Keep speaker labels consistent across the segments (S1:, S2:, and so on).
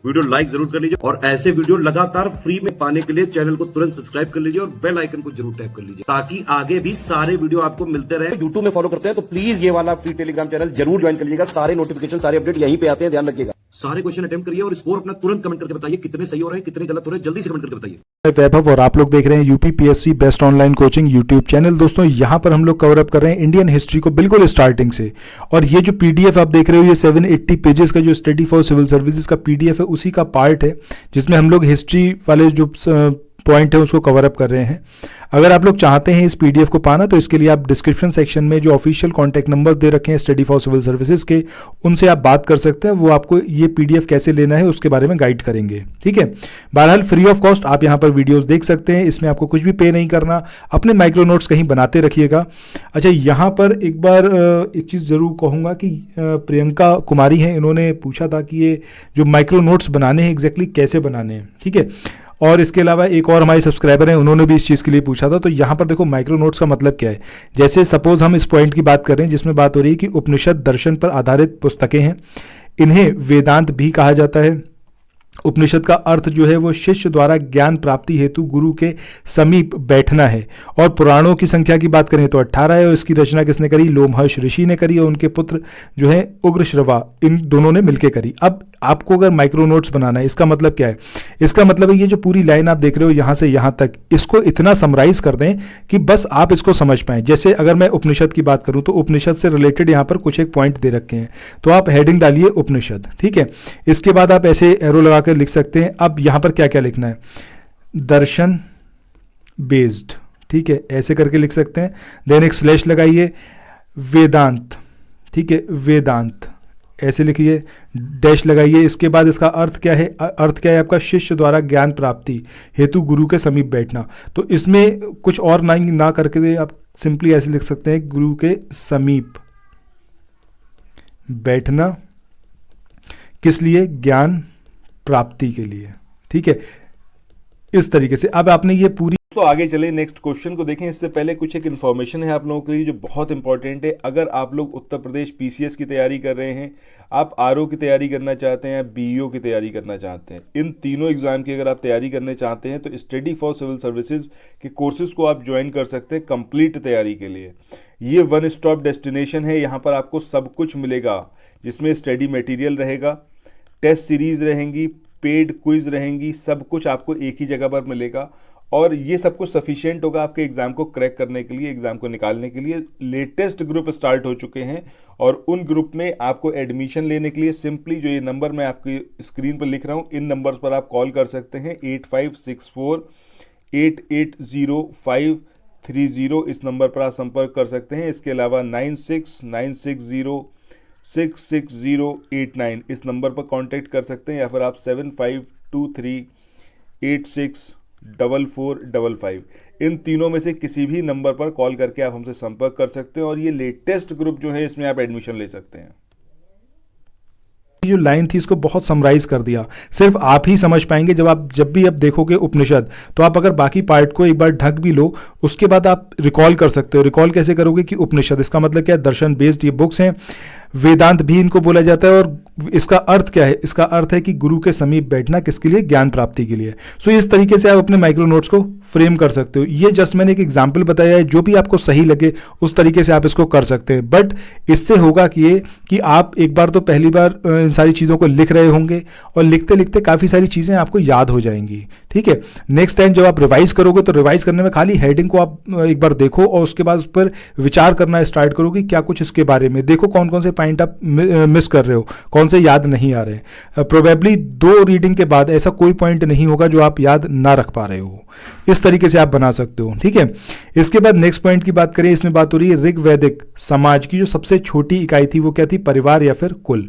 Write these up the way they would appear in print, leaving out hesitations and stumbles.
S1: Video like जरूर कर लीजिए और ऐसे वीडियो लगातार फ्री में पाने के लिए चैनल को तुरंत सब्सक्राइब कर लीजिए और बेल आइकन को जरूर टैप कर लीजिए ताकि आगे भी सारे वीडियो आपको मिलते रहे। यूट्यूब में फॉलो करते हैं तो प्लीज ये वाला फ्री टेलीग्राम चैनल जरूर ज्वाइन कर लीजिएगा। सारे नोटिफिकेशन सारे अपडेट यहीं पे आते हैं, ध्यान रखिएगा। सारे क्वेश्चन अटेम्प्ट करिए और स्कोर अपना तुरंत कमेंट करके बताइए कितने सही हो रहे हैं कितने गलत हो रहे हैं, जल्दी से कमेंट करके बताइए।
S2: वैभव और आप लोग देख रहे हैं UPPSC best online coaching YouTube channel. दोस्तों यहाँ पर हम लोग कवर अप कर रहे हैं इंडियन हिस्ट्री को बिल्कुल स्टार्टिंग से, और ये जो पीडीएफ आप देख रहे हो ये 780 पेजेस का जो स्टडी फॉर सिविल सर्विसेज का पीडीएफ है उसी का पार्ट है जिसमें हम लोग हिस्ट्री वाले जो पॉइंट है उसको कवर अप कर रहे हैं। अगर आप लोग चाहते हैं इस पीडीएफ को पाना तो इसके लिए आप डिस्क्रिप्शन सेक्शन में जो ऑफिशियल कॉन्टैक्ट नंबर दे रखे हैं स्टडी फॉर सिविल सर्विसेज के, उनसे आप बात कर सकते हैं। वो आपको ये पीडीएफ कैसे लेना है उसके बारे में गाइड करेंगे, ठीक है। बहरहाल फ्री ऑफ कॉस्ट आप यहाँ पर वीडियोस देख सकते हैं, इसमें आपको कुछ भी पे नहीं करना। अपने माइक्रो नोट्स कहीं बनाते रखिएगा। अच्छा, यहाँ पर एक बार एक चीज़ ज़रूर कहूँगा कि प्रियंका कुमारी हैं, इन्होंने पूछा था कि ये जो माइक्रो नोट्स बनाने हैं एग्जैक्टली कैसे बनाने हैं, ठीक है। और इसके अलावा एक और हमारे सब्सक्राइबर हैं, उन्होंने भी इस चीज़ के लिए पूछा था। तो यहाँ पर देखो माइक्रो नोट्स का मतलब क्या है। जैसे सपोज हम इस पॉइंट की बात करें जिसमें बात हो रही है कि उपनिषद दर्शन पर आधारित पुस्तकें हैं, इन्हें वेदांत भी कहा जाता है। उपनिषद का अर्थ जो है वो शिष्य द्वारा ज्ञान प्राप्ति हेतु गुरु के समीप बैठना है। और पुराणों की संख्या की बात करें तो 18 है और इसकी रचना किसने करी? लोमहर्ष ऋषि ने करी और उनके पुत्र जो है उग्रश्रवा, इन दोनों ने मिलकर करी। अब आपको अगर माइक्रो नोट्स बनाना है इसका मतलब क्या है? इसका मतलब है ये जो पूरी लाइन आप देख रहे हो यहाँ से यहाँ तक, इसको इतना समराइज कर दें कि बस आप इसको समझ पाएं। जैसे अगर मैं उपनिषद की बात करूं तो उपनिषद से रिलेटेड यहाँ पर कुछ एक पॉइंट दे रखे हैं, तो आप हेडिंग डालिए उपनिषद, ठीक है। इसके बाद आप ऐसे एरो लगा कर लिख सकते हैं। अब यहाँ पर क्या क्या लिखना है? दर्शन बेस्ड, ठीक है, ऐसे करके लिख सकते हैं। देन एक स्लैश लगाइए, वेदांत, ठीक है, वेदांत ऐसे लिखिए, डैश लगाइए। इसके बाद इसका अर्थ क्या है? अर्थ क्या है आपका? शिष्य द्वारा ज्ञान प्राप्ति हेतु गुरु के समीप बैठना। तो इसमें कुछ और ना करके आप सिंपली ऐसे लिख सकते हैं, गुरु के समीप बैठना, किस लिए? ज्ञान प्राप्ति के लिए, ठीक है। इस तरीके से अब आपने ये पूरी,
S3: तो आगे चले नेक्स्ट क्वेश्चन को देखें। इससे पहले कुछ एक इन्फॉर्मेशन है आप लोगों के लिए जो बहुत इंपॉर्टेंट है। अगर आप लोग उत्तर प्रदेश पीसीएस की तैयारी कर रहे हैं, आप आरओ की तैयारी करना चाहते हैं, बीईओ की तैयारी करना चाहते हैं, इन तीनों एग्जाम की अगर आप तैयारी करने चाहते हैं तो स्टडी फॉर सिविल सर्विसेज के कोर्सेज को आप ज्वाइन कर सकते हैं कंप्लीट तैयारी के लिए। ये वन स्टॉप डेस्टिनेशन है, यहाँ पर आपको सब कुछ मिलेगा जिसमें स्टडी मटेरियल रहेगा, टेस्ट सीरीज रहेंगी, पेड क्विज रहेंगी, सब कुछ आपको एक ही जगह पर मिलेगा। और ये सब कुछ सफिशिएंट होगा आपके एग्जाम को क्रैक करने के लिए, एग्जाम को निकालने के लिए। लेटेस्ट ग्रुप स्टार्ट हो चुके हैं और उन ग्रुप में आपको एडमिशन लेने के लिए सिंपली जो ये नंबर मैं आपकी स्क्रीन पर लिख रहा हूँ, इन नंबर्स पर आप कॉल कर सकते हैं। 8564880530 इस नंबर पर आप संपर्क कर सकते हैं। इसके अलावा 9696066089 इस नंबर पर कांटेक्ट कर सकते हैं, या फिर आप 7523864455 इन तीनों में से किसी भी नंबर पर कॉल करके आप हमसे संपर्क कर सकते हैं और ये लेटेस्ट ग्रुप जो है इसमें आप एडमिशन ले सकते हैं।
S2: जो लाइन थी इसको बहुत समराइज कर दिया, सिर्फ आप ही समझ पाएंगे। जब भी आप देखोगे उपनिषद तो आप अगर बाकी पार्ट को एक बार ढक भी लो उसके बाद आप रिकॉल कर सकते हो। रिकॉल कैसे करोगे कि उपनिषद इसका मतलब क्या है? दर्शन बेस्ड ये बुक्स हैं। वेदांत भी इनको बोला जाता है और इसका अर्थ क्या है? इसका अर्थ है कि गुरु के समीप बैठना, किसके लिए? ज्ञान प्राप्ति के लिए। सो इस तरीके से आप अपने माइक्रो नोट्स को फ्रेम कर सकते हो। ये जस्ट मैंने एक एग्जांपल बताया है, जो भी आपको सही लगे उस तरीके से आप इसको कर सकते हैं। बट इससे होगा कि आप एक बार तो पहली बार इन सारी चीज़ों को लिख रहे होंगे और लिखते लिखते काफ़ी सारी चीज़ें आपको याद हो जाएंगी, ठीक है। नेक्स्ट टाइम जब आप रिवाइज करोगे तो रिवाइज करने में खाली हेडिंग को आप एक बार देखो और उसके बाद उस पर विचार करना स्टार्ट करो कि क्या कुछ इसके बारे में, देखो कौन कौन से पॉइंट आप मिस कर रहे हो, कौन से याद नहीं आ रहे। प्रोबेबली 2 रीडिंग के बाद ऐसा कोई पॉइंट नहीं होगा जो आप याद ना रख पा रहे हो। इस तरीके से आप बना सकते हो, ठीक है। इसके बाद नेक्स्ट पॉइंट की बात करें, इसमें बात हो रही है ऋग्वैदिक समाज की जो सबसे छोटी इकाई थी वो क्या थी? परिवार या फिर कुल।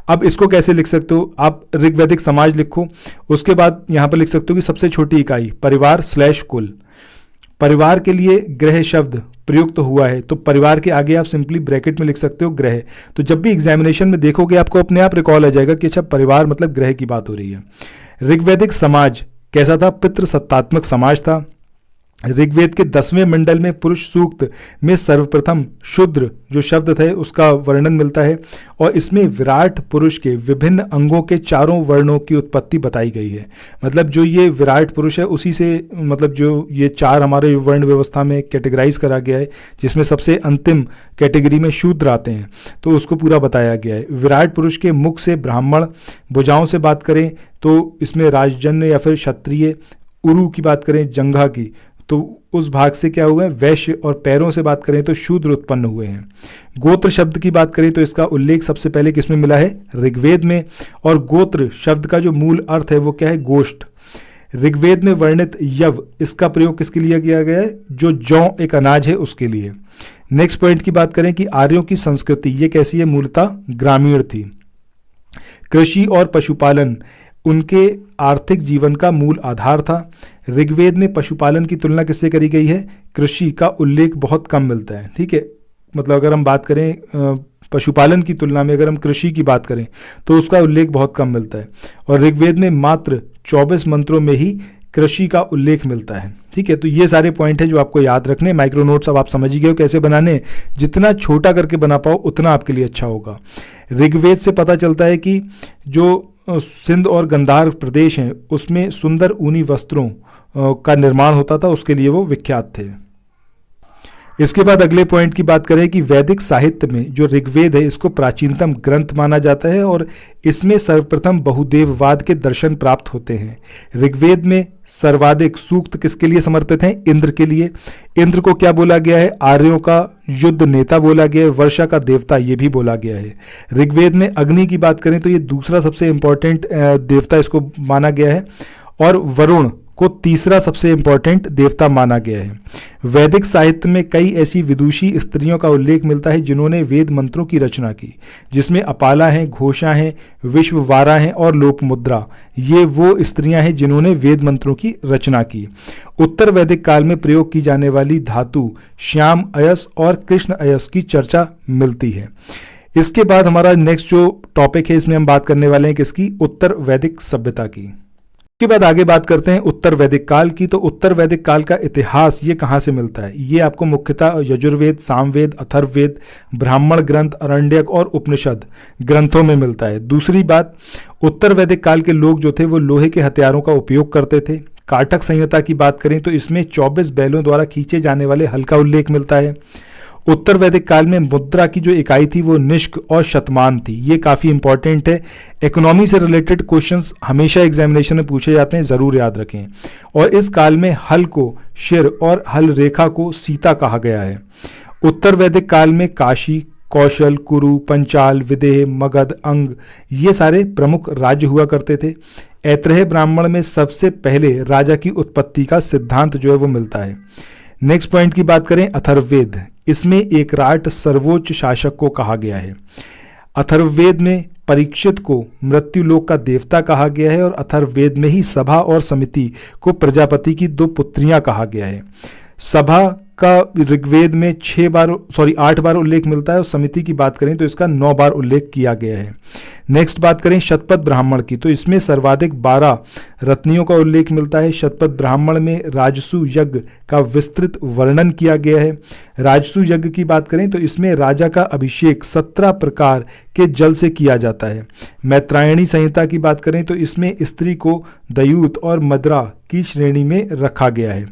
S2: अब इसको कैसे लिख सकते हो? आप ऋग्वैदिक समाज लिखो, उसके बाद यहां पर लिख सकते हो कि सबसे छोटी इकाई परिवार / कुल। परिवार के लिए ग्रह शब्द प्रयुक्त हुआ है तो परिवार के आगे आप सिंपली ब्रैकेट में लिख सकते हो ग्रह। तो जब भी एग्जामिनेशन में देखोगे आपको अपने आप रिकॉल आ जाएगा कि अच्छा परिवार मतलब ग्रह की बात हो रही है। ऋग्वैदिक समाज कैसा था? पितृसत्तात्मक समाज था। ऋग्वेद के 10वें मंडल में पुरुष सूक्त में सर्वप्रथम शूद्र जो शब्द थे उसका वर्णन मिलता है और इसमें विराट पुरुष के विभिन्न अंगों के चारों वर्णों की उत्पत्ति बताई गई है। मतलब जो ये विराट पुरुष है उसी से मतलब जो ये चार हमारे वर्ण व्यवस्था में कैटेगराइज करा गया है, जिसमें सबसे अंतिम कैटेगरी में शूद्र आते हैं, तो उसको पूरा बताया गया है। विराट पुरुष के मुख से ब्राह्मण, भुजाओं से बात करें तो इसमें राजजन्य या फिर क्षत्रिय, उरु की बात करें जंघा की तो उस भाग से क्या हुआ है वैश्य, और पैरों से बात करें तो शूद्र उत्पन्न हुए हैं। गोत्र शब्द की बात करें तो इसका उल्लेख सबसे पहले किसमें मिला है, ऋग्वेद में, और गोत्र शब्द का जो मूल अर्थ है वो क्या है, गोष्ठ। ऋग्वेद में वर्णित यव, इसका प्रयोग किसके लिए किया गया है, जो जौ एक अनाज है उसके लिए। नेक्स्ट पॉइंट की बात करें कि आर्यों की संस्कृति ये कैसी है, मूलतः ग्रामीण थी। कृषि और पशुपालन उनके आर्थिक जीवन का मूल आधार था। ऋग्वेद में पशुपालन की तुलना किससे करी गई है, कृषि का उल्लेख बहुत कम मिलता है। ठीक है, मतलब अगर हम बात करें पशुपालन की तुलना में अगर हम कृषि की बात करें तो उसका उल्लेख बहुत कम मिलता है, और ऋग्वेद में मात्र 24 मंत्रों में ही कृषि का उल्लेख मिलता है। ठीक है, तो ये सारे पॉइंट हैं जो आपको याद रखने। माइक्रो नोट्स अब आप समझ ही गए हो कैसे बनाने, जितना छोटा करके बना पाओ उतना आपके लिए अच्छा होगा। ऋग्वेद से पता चलता है कि जो सिंध और गंधार प्रदेश हैं उसमें सुंदर ऊनी वस्त्रों का निर्माण होता था, उसके लिए वो विख्यात थे। इसके बाद अगले पॉइंट की बात करें कि वैदिक साहित्य में जो ऋग्वेद है इसको प्राचीनतम ग्रंथ माना जाता है और इसमें सर्वप्रथम बहुदेववाद के दर्शन प्राप्त होते हैं। ऋग्वेद में सर्वाधिक सूक्त किसके लिए समर्पित हैं, इंद्र के लिए। इंद्र को क्या बोला गया है, आर्यों का युद्ध नेता बोला गया है, वर्षा का देवता ये भी बोला गया है। ऋग्वेद में अग्नि की बात करें तो ये दूसरा सबसे इंपॉर्टेंट देवता इसको माना गया है, और वरुण को तीसरा सबसे इंपॉर्टेंट देवता माना गया है। वैदिक साहित्य में कई ऐसी विदुषी स्त्रियों का उल्लेख मिलता है जिन्होंने वेद मंत्रों की रचना की, जिसमें अपाला हैं, घोषा हैं, विश्ववारा हैं और लोपमुद्रा। ये वो स्त्रियां हैं जिन्होंने वेद मंत्रों की रचना की। उत्तर वैदिक काल में प्रयोग की जाने वाली धातु श्याम अयस और कृष्ण अयस की चर्चा मिलती है। इसके बाद हमारा नेक्स्ट जो टॉपिक है इसमें हम बात करने वाले हैं किसकी, उत्तर वैदिक सभ्यता की। के बाद आगे बात करते हैं उत्तर वैदिक काल की। तो उत्तर वैदिक काल का इतिहास ये कहाँ से मिलता है, ये आपको मुख्यतः यजुर्वेद, सामवेद, अथर्ववेद, ब्राह्मण ग्रंथ, अरण्यक और उपनिषद ग्रंथों में मिलता है। दूसरी बात, उत्तर वैदिक काल के लोग जो थे वो लोहे के हथियारों का उपयोग करते थे। काटक संहिता की बात करें तो इसमें 24 बैलों द्वारा खींचे जाने वाले हल का उल्लेख मिलता है। उत्तर वैदिक काल में मुद्रा की जो इकाई थी वो निष्क और शतमान थी। ये काफ़ी इंपॉर्टेंट है, इकोनॉमी से रिलेटेड क्वेश्चंस हमेशा एग्जामिनेशन में पूछे जाते हैं, ज़रूर याद रखें। और इस काल में हल को शिर और हल रेखा को सीता कहा गया है। उत्तर वैदिक काल में काशी, कौशल, कुरु, पंचाल, विदेह, मगध, अंग ये सारे प्रमुख राज्य हुआ करते थे। ऐत्रेय ब्राह्मण में सबसे पहले राजा की उत्पत्ति का सिद्धांत जो है वो मिलता है। नेक्स्ट पॉइंट की बात करें अथर्ववेद, इसमें एकराट सर्वोच्च शासक को कहा गया है। अथर्ववेद में परीक्षित को मृत्युलोक का देवता कहा गया है और अथर्ववेद में ही सभा और समिति को प्रजापति की 2 पुत्रियां कहा गया है। सभा का ऋग्वेद में 8 बार उल्लेख मिलता है और समिति की बात करें तो इसका 9 बार उल्लेख किया गया है। नेक्स्ट बात करें शतपथ ब्राह्मण की, तो इसमें सर्वाधिक 12 रत्नियों का उल्लेख मिलता है। शतपथ ब्राह्मण में राजसु यज्ञ का विस्तृत वर्णन किया गया है। राजसु यज्ञ की बात करें तो इसमें राजा का अभिषेक 17 प्रकार के जल से किया जाता है। मैत्रायणी संहिता की बात करें तो इसमें स्त्री को दयूत और मदरा की श्रेणी में रखा गया है।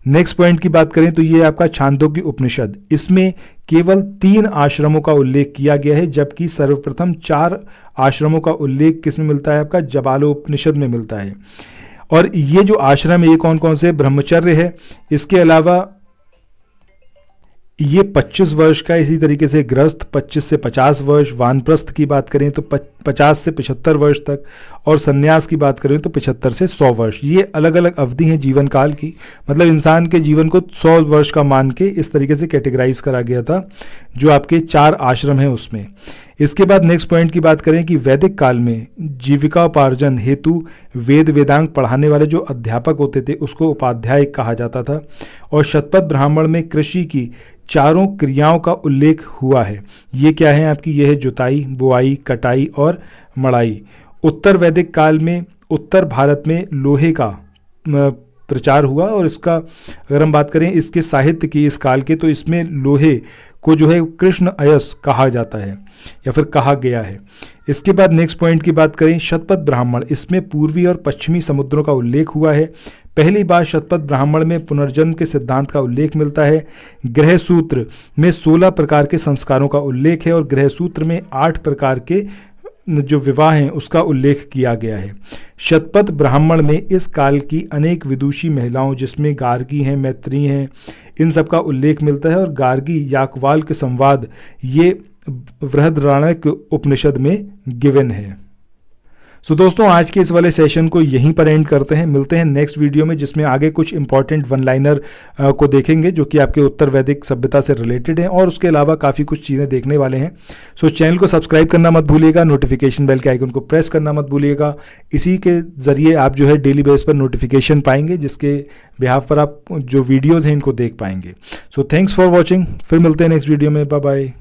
S2: नेक्स्ट पॉइंट की बात करें तो ये आपका छांदोग्य उपनिषद, इसमें केवल 3 आश्रमों का उल्लेख किया गया है, जबकि सर्वप्रथम 4 आश्रमों का उल्लेख किसमें मिलता है, आपका जबालोपनिषद में मिलता है। और ये जो आश्रम है ये कौन कौन से, ब्रह्मचर्य है, इसके अलावा ये 25 वर्ष का, इसी तरीके से गृहस्थ 25 से 50 वर्ष, वानप्रस्थ की बात करें तो 50 से 75 वर्ष तक, और संन्यास की बात करें तो 75 से 100 वर्ष। ये अलग अलग अवधि हैं जीवन काल की, मतलब इंसान के जीवन को 100 वर्ष का मान के इस तरीके से कैटेगराइज करा गया था जो आपके 4 आश्रम हैं उसमें। इसके बाद नेक्स्ट पॉइंट की बात करें कि वैदिक काल में जीविकापार्जन हेतु वेद वेदांग पढ़ाने वाले जो अध्यापक होते थे उसको उपाध्याय कहा जाता था। और शतपथ ब्राह्मण में कृषि की 4 क्रियाओं का उल्लेख हुआ है। ये क्या है आपकी, ये है जुताई, बुआई, कटाई और मड़ाई। उत्तर वैदिक काल में उत्तर भारत में लोहे का प्रचार हुआ। और इसका अगर हम बात करें इसके साहित्य की, इस काल के, तो इसमें लोहे को जो है कृष्ण अयस कहा जाता है या फिर कहा गया है। इसके बाद नेक्स्ट पॉइंट की बात करें, शतपथ ब्राह्मण, इसमें पूर्वी और पश्चिमी समुद्रों का उल्लेख हुआ है। पहली बार शतपथ ब्राह्मण में पुनर्जन्म के सिद्धांत का उल्लेख मिलता है। गृह सूत्र में 16 प्रकार के संस्कारों का उल्लेख है और गृह सूत्र में 8 प्रकार के जो विवाह हैं उसका उल्लेख किया गया है। शतपथ ब्राह्मण में इस काल की अनेक विदुषी महिलाओं, जिसमें गार्गी हैं, मैत्री हैं, इन सब का उल्लेख मिलता है। और गार्गी याकवाल के संवाद ये बृहदारण्यक उपनिषद में गिवन है। सो दोस्तों, आज के इस वाले सेशन को यहीं पर एंड करते हैं। मिलते हैं नेक्स्ट वीडियो में, जिसमें आगे कुछ इंपॉर्टेंट वन लाइनर को देखेंगे जो कि आपके उत्तर वैदिक सभ्यता से रिलेटेड हैं, और उसके अलावा काफ़ी कुछ चीज़ें देखने वाले हैं। सो चैनल को सब्सक्राइब करना मत भूलिएगा, नोटिफिकेशन बेल के आइकन को प्रेस करना मत भूलिएगा। इसी के ज़रिए आप जो है डेली बेस पर नोटिफिकेशन पाएंगे, जिसके बिहाफ पर आप जो वीडियोज़ हैं इनको देख पाएंगे। So thanks for watching. फिर मिलते हैं नेक्स्ट वीडियो में। Bye bye.